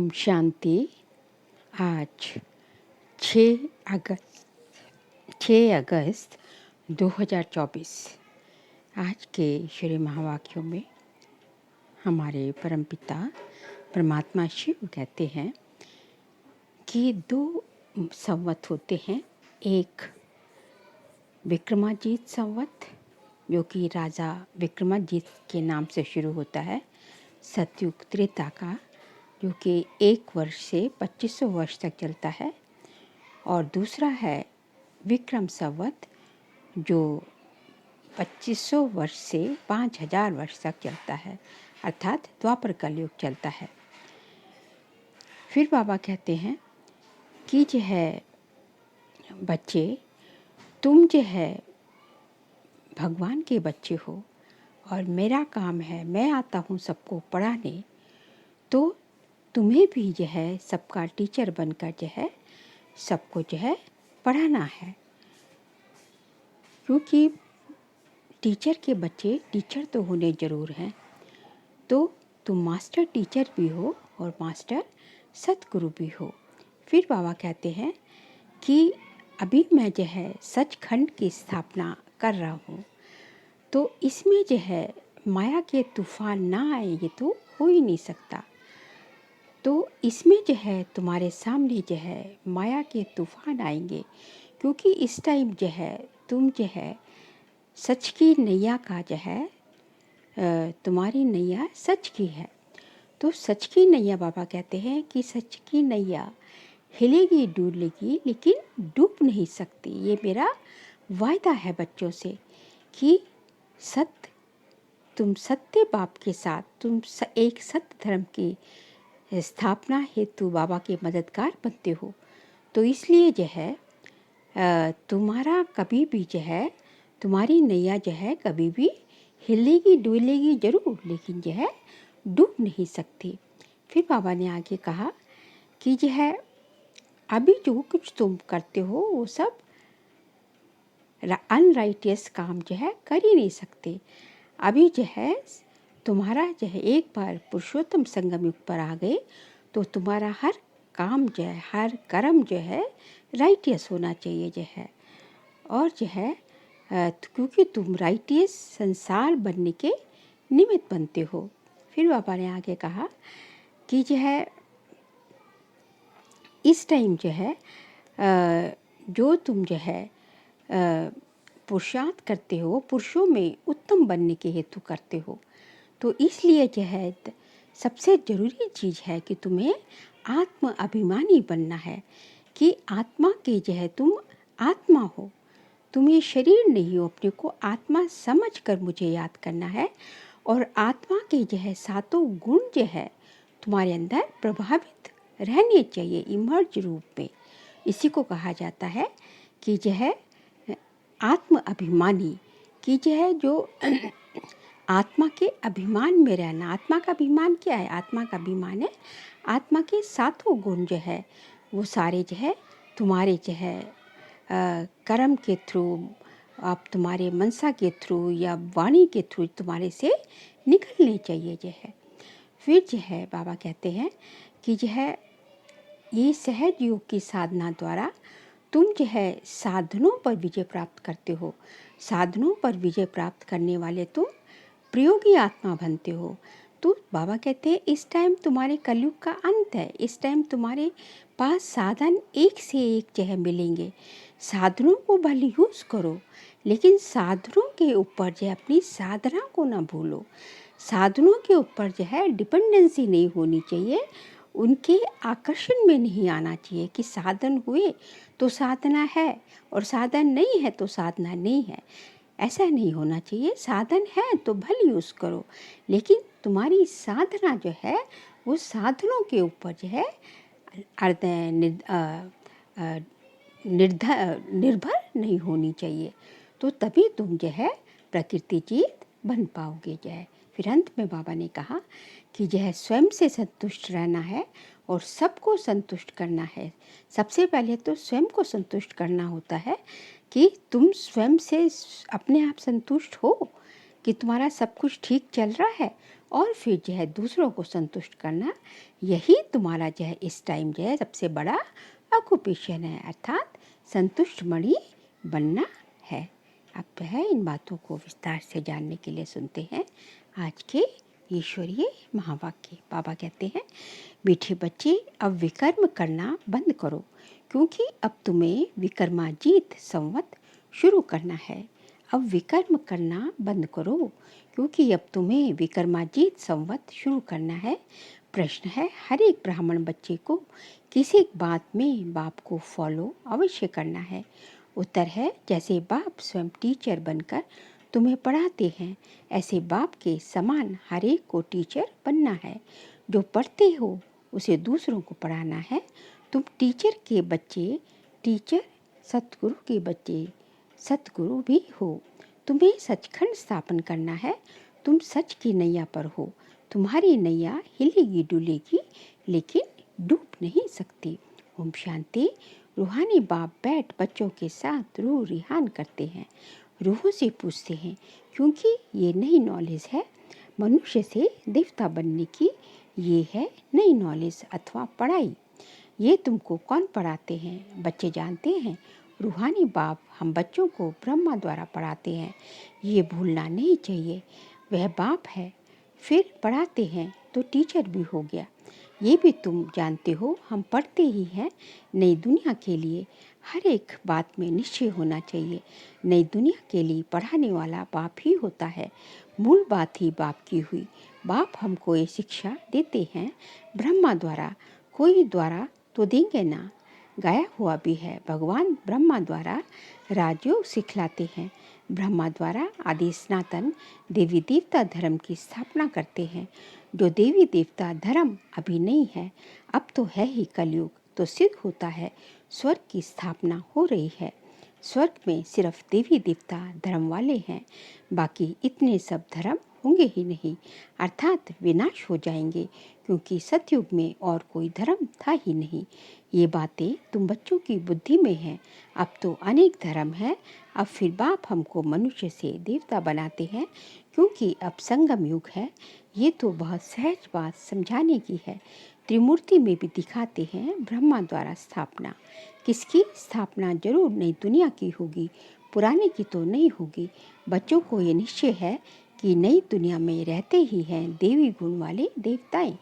ओम शांति। आज 6 अगस्त 2024। आज के श्री महावाक्यों में हमारे परमपिता परमात्मा शिव कहते हैं कि 2 संवत होते हैं। एक विक्रमाजीत संवत जो कि राजा विक्रमाजीत के नाम से शुरू होता है, सतयुग त्रेता का, जो कि 1 वर्ष से 2500 वर्ष तक चलता है। और दूसरा है विक्रम संवत जो 2500 वर्ष से 5000 वर्ष तक चलता है, अर्थात द्वापर कलयुग चलता है। फिर बाबा कहते हैं कि जो है बच्चे, तुम जो है भगवान के बच्चे हो और मेरा काम है, मैं आता हूँ सबको पढ़ाने, तो तुम्हें भी जो है सबका टीचर बनकर जो है सबको जो है पढ़ाना है। क्योंकि टीचर के बच्चे टीचर तो होने ज़रूर हैं, तो तुम मास्टर टीचर भी हो और मास्टर सतगुरु भी हो। फिर बाबा कहते हैं कि अभी मैं जो है सचखंड की स्थापना कर रहा हूँ, तो इसमें जो है माया के तूफान ना आए ये तो हो ही नहीं सकता। तो इसमें जो है तुम्हारे सामने जो है माया के तूफान आएंगे, क्योंकि इस टाइम जो है तुम जो है सच की नैया का जो है तुम्हारी नैया सच की है। तो सच की नैया बाबा कहते हैं कि सच की नैया हिलेगी डूलेगी लेकिन डूब नहीं सकती। ये मेरा वायदा है बच्चों से कि तुम सत्य बाप के साथ तुम एक सत्य धर्म की स्थापना हेतु बाबा के मददगार बनते हो। तो इसलिए जो है तुम्हारा कभी भी जो है तुम्हारी नैया जो है कभी भी हिलेगी डुलेगी जरूर, लेकिन जो है डूब नहीं सकती। फिर बाबा ने आगे कहा कि जो है अभी जो कुछ तुम करते हो वो सब अनराइटियस काम जो है कर ही नहीं सकते। अभी जो है तुम्हारा जो है एक बार पुरुषोत्तम संगम युग पर आ गए तो तुम्हारा हर काम जो है हर कर्म जो है राइटियस होना चाहिए जो है। और जो है क्योंकि तुम राइटियस संसार बनने के निमित्त बनते हो। फिर बाबा ने आगे कहा कि जो है इस टाइम जो है जो तुम जो है पुरुषार्थ करते हो पुरुषों में उत्तम बनने के हेतु करते हो। तो इसलिए जो है सबसे ज़रूरी चीज़ है कि तुम्हें आत्म अभिमानी बनना है, कि आत्मा के जो है तुम आत्मा हो, तुम ये शरीर नहीं हो। अपने को आत्मा समझ कर मुझे याद करना है और आत्मा के जो है 7 गुण जो है तुम्हारे अंदर प्रभावित रहने चाहिए इमर्ज रूप में। इसी को कहा जाता है कि जो है आत्म अभिमानी, कि जो है जो आत्मा के अभिमान में रहना। आत्मा का अभिमान क्या है? आत्मा का अभिमान है आत्मा के 7 गुण जो है वो सारे जो है तुम्हारे जो है कर्म के थ्रू, आप तुम्हारे मनसा के थ्रू या वाणी के थ्रू तुम्हारे से निकलने चाहिए जो है। फिर जो है बाबा कहते हैं कि जो है ये सहज योग की साधना द्वारा तुम जो है साधनों पर विजय प्राप्त करते हो। साधनों पर विजय प्राप्त करने वाले तुम प्रयोगी आत्मा बनते हो। तो बाबा कहते हैं इस टाइम तुम्हारे कलयुग का अंत है। इस टाइम तुम्हारे पास साधन एक से एक जो है मिलेंगे। साधनों को भले यूज़ करो, लेकिन साधनों के ऊपर जो है अपनी साधना को ना भूलो। साधनों के ऊपर जो है डिपेंडेंसी नहीं होनी चाहिए, उनके आकर्षण में नहीं आना चाहिए कि साधन हुए तो साधना है और साधन नहीं है तो साधना नहीं है। ऐसा नहीं होना चाहिए। साधन है तो भले यूज़ करो, लेकिन तुम्हारी साधना जो है वो साधनों के ऊपर जो है निर्भर नहीं होनी चाहिए। तो तभी तुम जो है प्रकृति जीत बन पाओगे जो है। फिर अंत में बाबा ने कहा कि जो है स्वयं से संतुष्ट रहना है और सबको संतुष्ट करना है। सबसे पहले तो स्वयं को संतुष्ट करना होता है कि तुम स्वयं से अपने आप संतुष्ट हो, कि तुम्हारा सब कुछ ठीक चल रहा है और फिर जो है दूसरों को संतुष्ट करना, यही तुम्हारा जो है इस टाइम जो है सबसे बड़ा ऑक्यूपेशन है, अर्थात संतुष्ट मणि बनना है। अब जो है इन बातों को विस्तार से जानने के लिए सुनते हैं आज के ईश्वरीय महावाक्य। बाबा कहते हैं, मीठे बच्चे अब विकर्म करना बंद करो, क्योंकि अब तुम्हें विकर्माजीत संवत शुरू करना है। अब विकर्म करना बंद करो, क्योंकि अब तुम्हें विकर्माजीत संवत शुरू करना है। प्रश्न है, हर एक ब्राह्मण बच्चे को किसी एक बात में बाप को फॉलो अवश्य करना है। उत्तर है, जैसे बाप स्वयं टीचर बनकर तुम्हें पढ़ाते हैं, ऐसे बाप के समान हर एक को टीचर बनना है। जो पढ़ते हो उसे दूसरों को पढ़ाना है। तुम टीचर के बच्चे टीचर, सतगुरु के बच्चे सतगुरु भी हो। तुम्हें सचखंड स्थापन करना है। तुम सच की नैया पर हो। तुम्हारी नैया हिलेगी डुलेगी, लेकिन डूब नहीं सकती। ओम शांति। रूहानी बाप बैठ बच्चों के साथ रूह रिहान करते हैं। रूहों से पूछते हैं, क्योंकि ये नई नॉलेज है मनुष्य से देवता बनने की। ये है नई नॉलेज अथवा पढ़ाई। ये तुमको कौन पढ़ाते हैं? बच्चे जानते हैं, रूहानी बाप हम बच्चों को ब्रह्मा द्वारा पढ़ाते हैं। ये भूलना नहीं चाहिए। वह बाप है, फिर पढ़ाते हैं तो टीचर भी हो गया। ये भी तुम जानते हो, हम पढ़ते ही हैं नई दुनिया के लिए। हर एक बात में निश्चय होना चाहिए। नई दुनिया के लिए पढ़ाने वाला बाप ही होता है। मूल बात ही बाप की हुई। बाप हमको ये शिक्षा देते हैं ब्रह्मा द्वारा, कोई द्वारा तो देंगे ना। गाया हुआ भी है, भगवान ब्रह्मा द्वारा राजयोग सिखलाते हैं। ब्रह्मा द्वारा आदि सनातन देवी देवता धर्म की स्थापना करते हैं। जो देवी देवता धर्म अभी नहीं है, अब तो है ही कलयुग, तो सिद्ध होता है स्वर्ग की स्थापना हो रही है। स्वर्ग में सिर्फ देवी देवता धर्म वाले हैं, बाकी इतने सब धर्म होंगे ही नहीं, अर्थात विनाश हो जाएंगे, क्योंकि सतयुग में और कोई धर्म था ही नहीं। ये बातें तुम बच्चों की बुद्धि में हैं। अब तो अनेक धर्म है। अब फिर बाप हमको मनुष्य से देवता बनाते हैं, क्योंकि अब संगम युग है। ये तो बहुत सहज बात समझाने की है। त्रिमूर्ति में भी दिखाते हैं ब्रह्मा द्वारा स्थापना। किसकी स्थापना? जरूर नई दुनिया की होगी, पुराने की तो नहीं होगी। बच्चों को ये निश्चय है कि नई दुनिया में रहते ही हैं देवी गुण वाले देवताएं।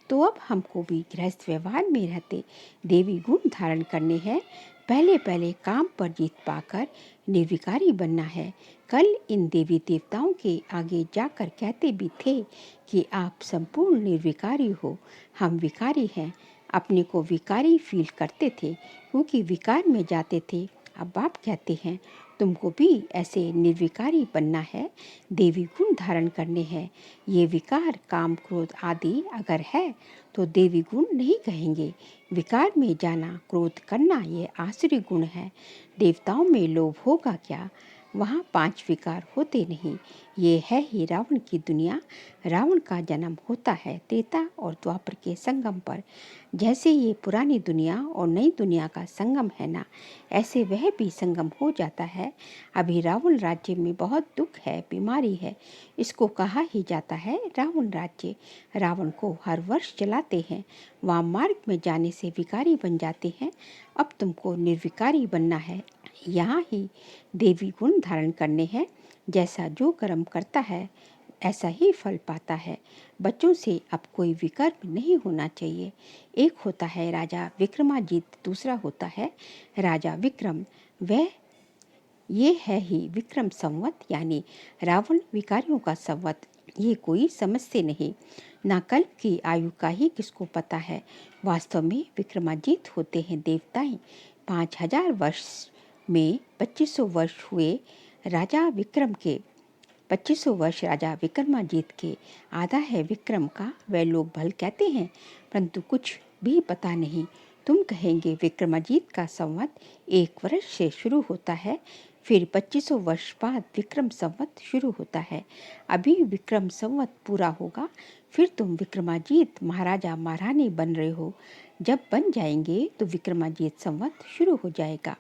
तो अब हमको भी गृहस्थ व्यवहार में रहते देवी गुण धारण करने हैं। पहले पहले काम पर जीत पाकर निर्विकारी बनना है। कल इन देवी देवताओं के आगे जाकर कहते भी थे कि आप संपूर्ण निर्विकारी हो, हम विकारी हैं। अपने को विकारी फील करते थे, क्योंकि विकार में जाते थे। अब बाप कहते हैं, तुमको भी ऐसे निर्विकारी बनना है, देवी गुण धारण करने हैं। ये विकार काम क्रोध आदि अगर है तो देवी गुण नहीं कहेंगे। विकार में जाना, क्रोध करना, ये आसुरी गुण है। देवताओं में लोभ होगा क्या? वहाँ 5 विकार होते नहीं। ये है ही रावण की दुनिया। रावण का जन्म होता है त्रेता और द्वापर के संगम पर। जैसे ये पुरानी दुनिया और नई दुनिया का संगम है ना, ऐसे वह भी संगम हो जाता है। अभी रावण राज्य में बहुत दुख है, बीमारी है, इसको कहा ही जाता है रावण राज्य। रावण को हर वर्ष जलाते हैं। वहाँ मार्ग में जाने से विकारी बन जाते हैं। अब तुमको निर्विकारी बनना है। यहाँ ही देवी गुण धारण करने हैं। जैसा जो कर्म करता है ऐसा ही फल पाता है। बच्चों से अब कोई विकर्म नहीं होना चाहिए। एक होता है राजा विक्रमाजीत, दूसरा होता है राजा विक्रम। वह ये है ही विक्रम संवत, यानी रावण विकारियों का संवत। ये कोई समझते नहीं। ना कल्प की आयु का ही किसको पता है। वास्तव में विक्रमाजीत होते हैं देवताएं। 5000 वर्ष में 2500 वर्ष हुए राजा विक्रम के। 2500 वर्ष राजा विक्रमाजीत के, आधा है विक्रम का। वह लोग भल कहते हैं, परंतु कुछ भी पता नहीं। तुम कहेंगे विक्रमाजीत का संवत 1 वर्ष से शुरू होता है, फिर 2500 वर्ष बाद विक्रम संवत शुरू होता है। अभी विक्रम संवत पूरा होगा, फिर तुम विक्रमाजीत महाराजा महारानी बन रहे हो। जब बन जाएंगे तो विक्रमाजीत संवत शुरू हो जाएगा।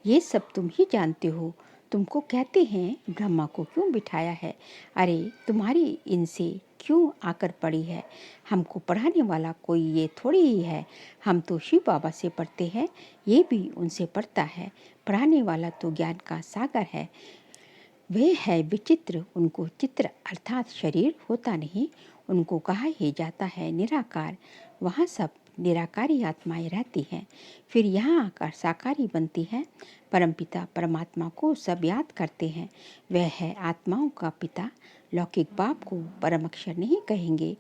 ये सब तुम ही जानते हो। तुमको कहते हैं ब्रह्मा को क्यों बिठाया है? अरे तुम्हारी इनसे क्यों आकर पड़ी है? हमको पढ़ाने वाला कोई ये थोड़ी ही है। हम तो शिव बाबा से पढ़ते हैं, ये भी उनसे पढ़ता है। पढ़ाने वाला तो ज्ञान का सागर है। वे है विचित्र, उनको चित्र अर्थात शरीर होता नहीं। उनको कहा ही जाता है निराकार। वहाँ सब निराकारी आत्माएं रहती हैं। फिर यहाँ आकर साकारी बनती हैं। परमपिता परमात्मा को सब याद करते हैं। वह है आत्माओं का पिता। लौकिक बाप को परम अक्षर नहीं कहेंगे।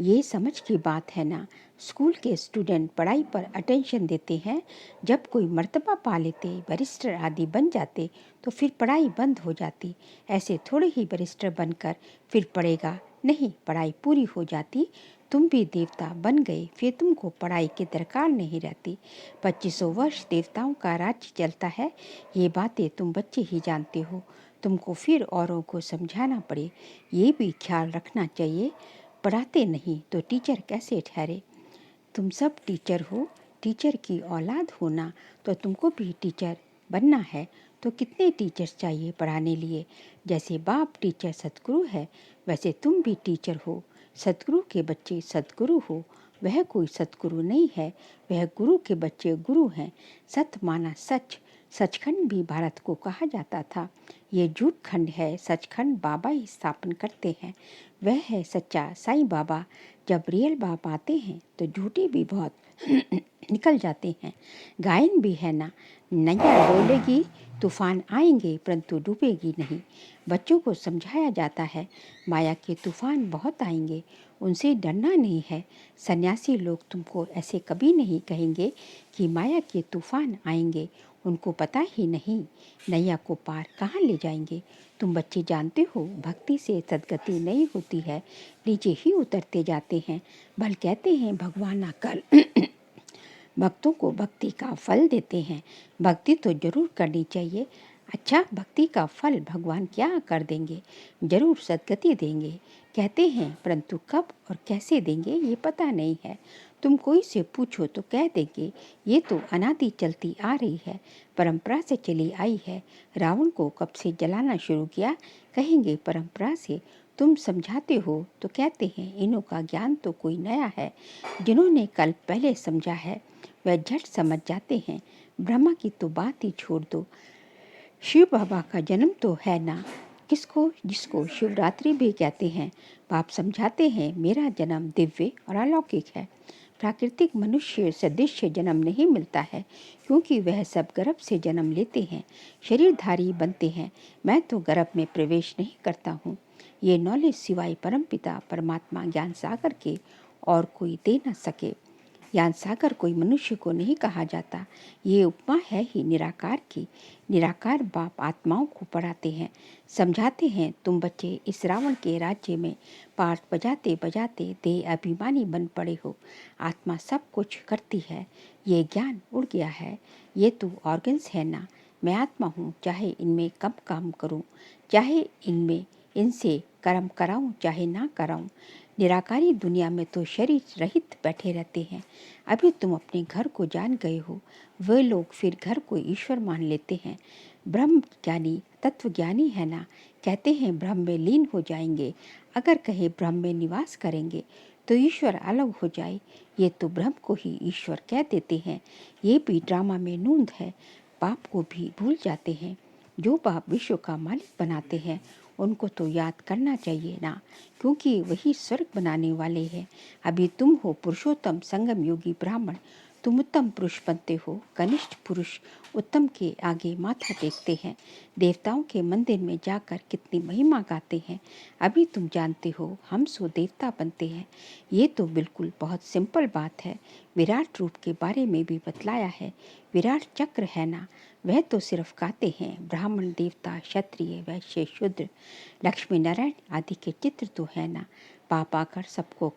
ये समझ की बात है ना। स्कूल के स्टूडेंट पढ़ाई पर अटेंशन देते हैं। जब कोई मर्तबा पा लेते, बैरिस्टर आदि बन जाते, तो फिर पढ़ाई बंद हो जाती। ऐसे थोड़े ही बैरिस्टर बनकर फिर पढ़ेगा नहीं, पढ़ाई पूरी हो जाती। तुम भी देवता बन गए, फिर तुमको पढ़ाई की दरकार नहीं रहती। 2500 वर्ष देवताओं का राज्य चलता है। ये बातें तुम बच्चे ही जानते हो। तुमको फिर औरों को समझाना पड़े, ये भी ख्याल रखना चाहिए। पढ़ाते नहीं तो टीचर कैसे ठहरे? तुम सब टीचर हो। टीचर की औलाद होना तो तुमको भी टीचर बनना है। तो कितने टीचर्स चाहिए पढ़ाने लिए? जैसे बाप टीचर सतगुरु है, वैसे तुम भी टीचर हो। सतगुरु के बच्चे सतगुरु हो। वह कोई सतगुरु नहीं है, वह गुरु के बच्चे गुरु हैं। सत माना सच। सचखंड भी भारत को कहा जाता था। ये झूठ खंड है, सचखंड बाबा ही स्थापन करते हैं। वह है सच्चा साईं बाबा। जब रियल बाप आते हैं तो झूठे भी बहुत निकल जाते हैं। गायन भी है ना, नैया डोलेगी, तूफान आएंगे परंतु डूबेगी नहीं। बच्चों को समझाया जाता है माया के तूफान बहुत आएंगे, उनसे डरना नहीं है। सन्यासी लोग तुमको ऐसे कभी नहीं कहेंगे कि माया के तूफान आएंगे। उनको पता ही नहीं नैया को पार कहाँ ले जाएंगे। तुम बच्चे जानते हो भक्ति से सदगति नहीं होती है, नीचे ही उतरते जाते हैं। भल कहते हैं भगवान आकर भक्तों को भक्ति का फल देते हैं। भक्ति तो जरूर करनी चाहिए। अच्छा, भक्ति का फल भगवान क्या कर देंगे? जरूर सदगति देंगे कहते हैं, परंतु कब और कैसे देंगे ये पता नहीं है। तुम कोई से पूछो तो कह देंगे ये तो अनादि चलती आ रही है, परंपरा से चली आई है। रावण को कब से जलाना शुरू किया? कहेंगे परंपरा से। तुम समझाते हो तो कहते हैं इन्हों का ज्ञान तो कोई नया है। जिन्होंने कल पहले समझा है वह झट समझ जाते हैं। ब्रह्मा की तो बात ही छोड़ दो। शिव बाबा का जन्म तो है ना, किसको जिसको शिवरात्रि भी कहते हैं। बाप समझाते हैं मेरा जन्म दिव्य और अलौकिक है। प्राकृतिक मनुष्य सदृश जन्म नहीं मिलता है, क्योंकि वह सब गर्भ से जन्म लेते हैं, शरीरधारी बनते हैं। मैं तो गर्भ में प्रवेश नहीं करता हूँ। ये नॉलेज सिवाय परमपिता परमात्मा ज्ञान सागर के और कोई दे न सके। ज्ञान सागर कोई मनुष्य को नहीं कहा जाता। ये उपमा है ही निराकार की। निराकार बाप आत्माओं को पढ़ाते हैं, समझाते हैं। तुम बच्चे इस रावण के राज्य में पाठ बजाते बजाते देह अभिमानी बन पड़े हो। आत्मा सब कुछ करती है, ये ज्ञान उड़ गया है। ये तो ऑर्गन्स है ना। मैं आत्मा हूँ, चाहे इनमें कब काम करूँ, चाहे इनसे कर्म कराऊँ चाहे ना कराऊँ। निराकारी दुनिया में तो शरीर रहित बैठे रहते हैं। अभी तुम अपने घर को जान गए हो, वे लोग फिर घर को ईश्वर मान लेते हैं। ब्रह्म ज्ञानी तत्व ज्ञानी है ना, कहते हैं ब्रह्म में लीन हो जाएंगे। अगर कहे ब्रह्म में निवास करेंगे तो ईश्वर अलग हो जाए। ये तो ब्रह्म को ही ईश्वर कह देते हैं। ये भी ड्रामा में नूंद है। बाप को भी भूल जाते हैं। जो बाप विश्व का मालिक बनाते हैं उनको तो याद करना चाहिए ना, क्योंकि वही स्वर्ग बनाने वाले हैं। अभी तुम हो पुरुषोत्तम संगम योगी ब्राह्मण। तुम उत्तम पुरुष बनते हो। कनिष्ठ पुरुष उत्तम के आगे माथा टेकते हैं। देवताओं के मंदिर में जाकर कितनी महिमा गाते हैं। अभी तुम जानते हो हम सो देवता बनते हैं। ये तो बिल्कुल बहुत सिंपल बात है। विराट रूप के बारे में भी बतलाया है। विराट चक्र है ना, वह तो सिर्फ गाते हैं। ब्राह्मण देवता क्षत्रिय वैश्य शूद्र लक्ष्मी नारायण आदि के चित्र तो है ना। पाप आकर सबको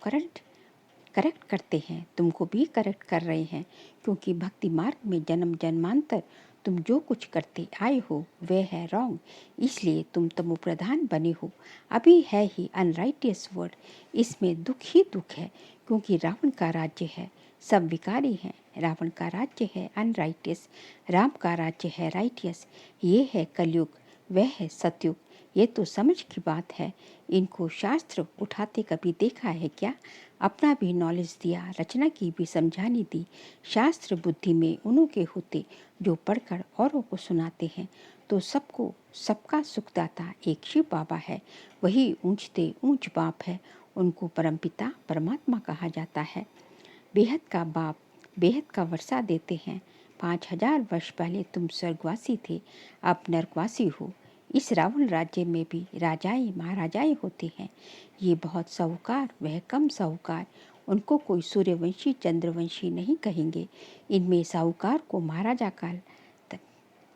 करेक्ट करते हैं। तुमको भी करेक्ट कर रहे हैं, क्योंकि भक्ति मार्ग में जन्म जन्मांतर तुम जो कुछ करते आए हो वह है रॉन्ग, इसलिए तुम तमो प्रधान बने हो। अभी है ही अनराइटियस वर्ड, इसमें दुख ही दुख है, क्योंकि रावण का राज्य है, सब विकारी हैं। रावण का राज्य है अनराइटियस, राम का राज्य है राइटियस। ये है कलयुग। वह है सतयुग। ये तो समझ की बात है। इनको शास्त्र उठाते कभी देखा है क्या? अपना भी नॉलेज दिया, रचना की भी समझानी दी। शास्त्र बुद्धि में उन्हों के होते जो पढ़कर औरों को सुनाते हैं। तो सबको सबका सुखदाता एक शिव बाबा है, वही ऊंचते ऊंच बाप है। उनको परमपिता परमात्मा कहा जाता है। बेहद का बाप बेहद का वर्षा देते हैं। 5000 वर्ष पहले तुम स्वर्गवासी थे, अब नरकवासी हो। इस रावण राज्य में भी राजाएं महाराजाएं होते हैं। ये बहुत साहूकार, वह कम साहूकार। उनको कोई सूर्यवंशी चंद्रवंशी नहीं कहेंगे। इनमें साहूकार को महाराजा का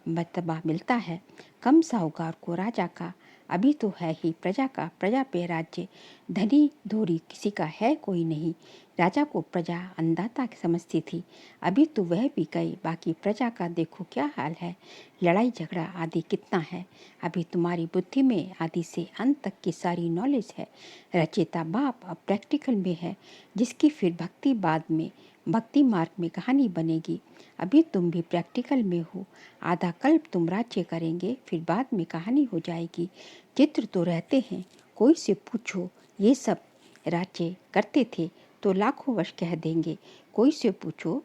मर्तबा मिलता है, कम साहूकार को राजा का। अभी तो है ही प्रजा का, प्रजा पे राज्य। धनी धोरी किसी का है कोई नहीं। राजा को प्रजा अन्नदाता समझती थी, अभी तो वह भी गई। बाकी प्रजा का देखो क्या हाल है। लड़ाई झगड़ा आदि कितना है। अभी तुम्हारी बुद्धि में आदि से अंत तक की सारी नॉलेज है। रचेता बाप अब प्रैक्टिकल में है, जिसकी फिर भक्ति बाद में भक्ति मार्ग में कहानी बनेगी। अभी तुम भी प्रैक्टिकल में हो। आधा कल्प तुम राज्य करेंगे, फिर बाद में कहानी हो जाएगी। चित्र तो रहते हैं, कोई से पूछो ये सब राज्य करते थे तो लाखों वर्ष कह देंगे। कोई से पूछो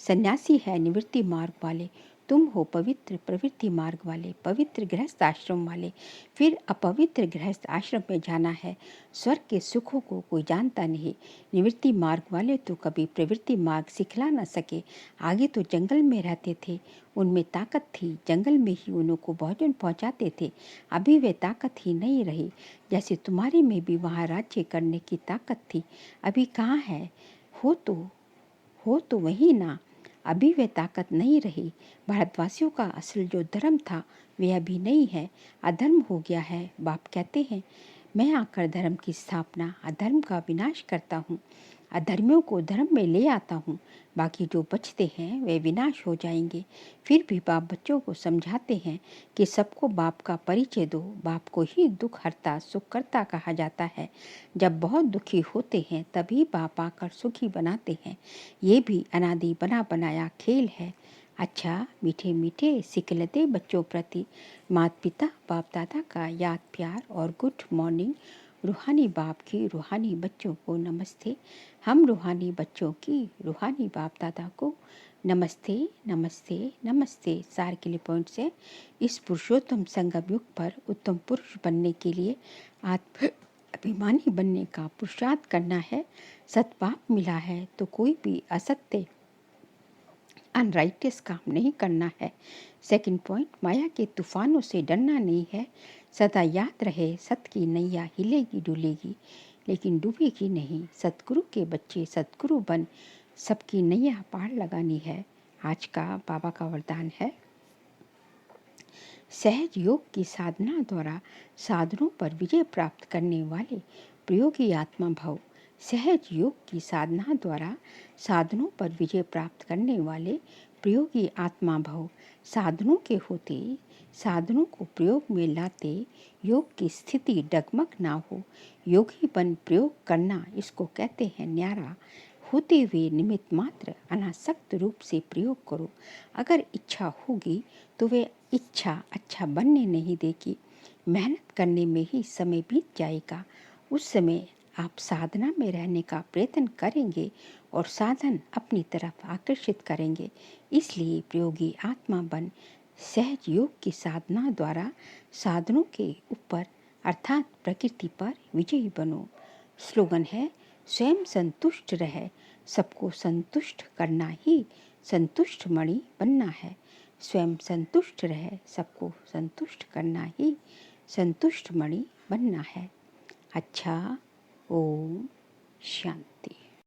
सन्यासी है निवृत्ति मार्ग वाले, तुम हो पवित्र प्रवृत्ति मार्ग वाले, पवित्र गृहस्थ आश्रम वाले। फिर अपवित्र गृहस्थ आश्रम में जाना है। स्वर्ग के सुखों को कोई जानता नहीं। निवृत्ति मार्ग वाले तो कभी प्रवृत्ति मार्ग सिखला न सके। आगे तो जंगल में रहते थे, उनमें ताकत थी, जंगल में ही उन्हों को भोजन पहुंचाते थे। अभी वे ताकत ही नहीं रही। जैसे तुम्हारे में भी वहाँ राज्य करने की ताकत थी, अभी कहाँ है? हो तो वही ना। अभी वे ताकत नहीं रही। भारतवासियों का असल जो धर्म था वे अभी नहीं है, अधर्म हो गया है। बाप कहते हैं मैं आकर धर्म की स्थापना, अधर्म का विनाश करता हूँ, अधर्मियों को धर्म में ले आता हूँ। बाकी जो बचते हैं वे विनाश हो जाएंगे। फिर भी बाप बच्चों को समझाते हैं कि सबको बाप का परिचय दो। बाप को ही दुख हरता सुख करता कहा जाता है। जब बहुत दुखी होते हैं तभी बाप आकर सुखी बनाते हैं। ये भी अनादि बना बनाया खेल है। अच्छा मीठे मीठे सिकलते बच्चों प्रति माता पिता बाप दादा का याद प्यार और गुड मॉर्निंग। रूहानी बाप की रूहानी बच्चों को नमस्ते। हम रूहानी बच्चों की रूहानी बाप दादा को नमस्ते नमस्ते नमस्ते। सार के लिए पॉइंट से इस पुरुषोत्तम संगम युग पर उत्तम पुरुष बनने के लिए आत्म अभिमानी बनने का पुरुषार्थ करना है। सत्पाप मिला है तो कोई भी असत्य अनराइटियस काम नहीं करना है। सेकंड पॉइंट, माया के तूफानों से डरना नहीं है। सदा याद रहे सत की नैया हिलेगी डुलेगी लेकिन डूबेगी नहीं। सतगुरु के बच्चे सतगुरु बन सबकी नैया पार लगानी है। आज का बाबा का वरदान है, सहज योग की साधना द्वारा साधनों पर विजय प्राप्त करने वाले प्रयोगी आत्मा भव। सहज योग की साधना द्वारा साधनों पर विजय प्राप्त करने वाले प्रयोगी आत्मा भव। साधनों के होते साधनों को प्रयोग में लाते योग की स्थिति डगमग ना हो। योगी बन प्रयोग करना इसको कहते हैं न्यारा। होते हुए निमित्त मात्र अनासक्त रूप से प्रयोग करो। अगर इच्छा होगी तो वे इच्छा अच्छा बनने नहीं देगी। मेहनत करने में ही समय बीत जाएगा। उस समय आप साधना में रहने का प्रयत्न करेंगे और साधन अपनी तरफ आकर्षित करेंगे। इसलिए प्रयोगी आत्मा बन सहज योग की साधना द्वारा साधनों के ऊपर अर्थात प्रकृति पर विजयी बनो। स्लोगन है, स्वयं संतुष्ट रहे, सबको संतुष्ट करना ही संतुष्ट मणि बनना है। स्वयं संतुष्ट रहे, सबको संतुष्ट करना ही संतुष्ट मणि बनना है। अच्छा, ओम शांति।